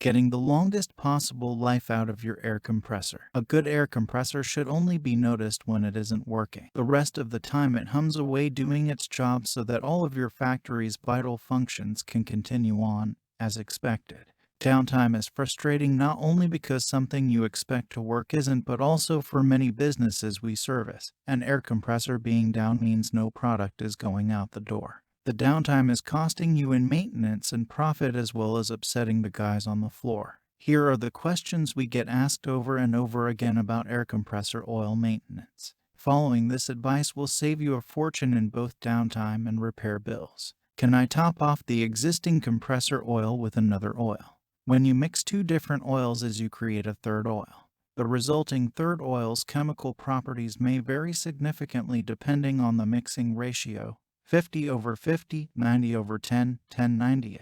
getting the longest possible life out of your air compressor. A good air compressor should only be noticed when it isn't working. The rest of the time it hums away doing its job so that all of your factory's vital functions can continue on as expected. Downtime is frustrating not only because something you expect to work isn't, but also for many businesses we service. An air compressor being down means no product is going out the door. The downtime is costing you in maintenance and profit, as well as upsetting the guys on the floor. Here are the questions we get asked over and over again about air compressor oil maintenance. Following this advice will save you a fortune in both downtime and repair bills. Can I top off the existing compressor oil with another oil? When you mix two different oils as you create a third oil. The resulting third oil's chemical properties may vary significantly depending on the mixing ratio, 50/50, 90/10, 10/90,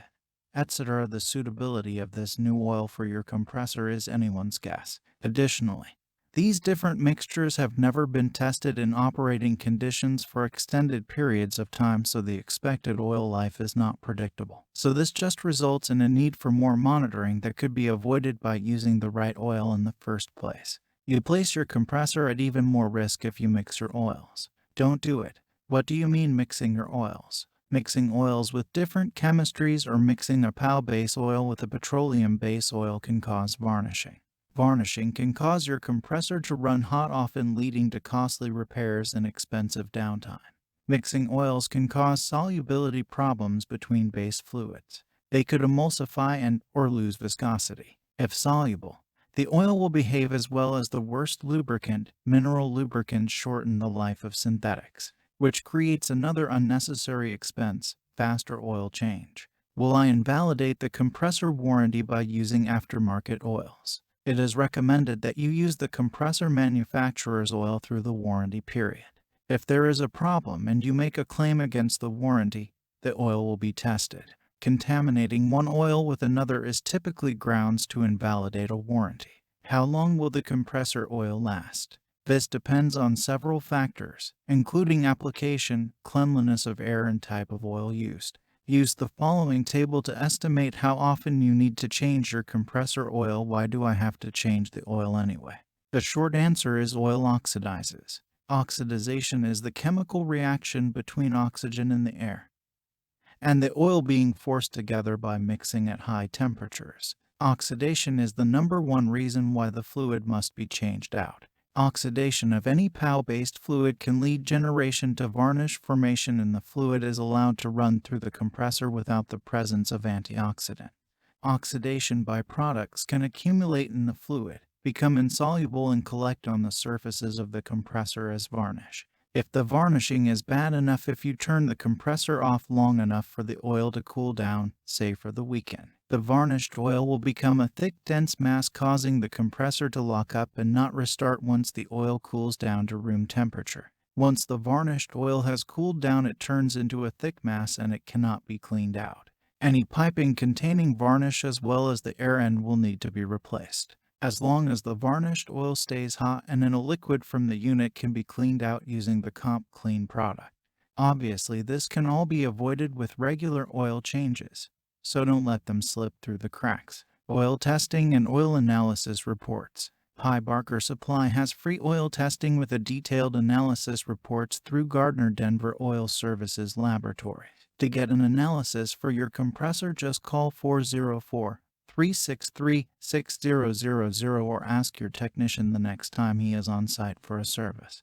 etc. The suitability of this new oil for your compressor is anyone's guess. Additionally, these different mixtures have never been tested in operating conditions for extended periods of time, so the expected oil life is not predictable. So this just results in a need for more monitoring that could be avoided by using the right oil in the first place. You place your compressor at even more risk if you mix your oils. Don't do it. What do you mean mixing your oils? Mixing oils with different chemistries or mixing a POW base oil with a petroleum base oil can cause varnishing. Varnishing can cause your compressor to run hot, often leading to costly repairs and expensive downtime. Mixing oils can cause solubility problems between base fluids. They could emulsify and/or lose viscosity. If soluble, the oil will behave as well as the worst lubricant. Mineral lubricants shorten the life of synthetics, which creates another unnecessary expense: faster oil change. Will I invalidate the compressor warranty by using aftermarket oils? It is recommended that you use the compressor manufacturer's oil through the warranty period. If there is a problem and you make a claim against the warranty, the oil will be tested. Contaminating one oil with another is typically grounds to invalidate a warranty. How long will the compressor oil last? This depends on several factors, including application, cleanliness of air, and type of oil used. Use the following table to estimate how often you need to change your compressor oil. Why do I have to change the oil anyway? The short answer is oil oxidizes. Oxidation is the chemical reaction between oxygen in the air and the oil being forced together by mixing at high temperatures. Oxidation is the number one reason why the fluid must be changed out. Oxidation of any POW-based fluid can lead generation to varnish formation, and the fluid is allowed to run through the compressor without the presence of antioxidant. Oxidation byproducts can accumulate in the fluid, become insoluble, and collect on the surfaces of the compressor as varnish. If the varnishing is bad enough, if you turn the compressor off long enough for the oil to cool down, say for the weekend, the varnished oil will become a thick, dense mass, causing the compressor to lock up and not restart once the oil cools down to room temperature. Once the varnished oil has cooled down, it turns into a thick mass and it cannot be cleaned out. Any piping containing varnish as well as the air end will need to be replaced. As long as the varnished oil stays hot and in a liquid from the unit can be cleaned out using the Comp Clean product. Obviously, this can all be avoided with regular oil changes, so don't let them slip through the cracks. Oil testing and oil analysis reports. Pi Barker Supply has free oil testing with a detailed analysis reports through Gardner Denver Oil Services Laboratory. To get an analysis for your compressor, just call 404-363-6000 or ask your technician the next time he is on site for a service.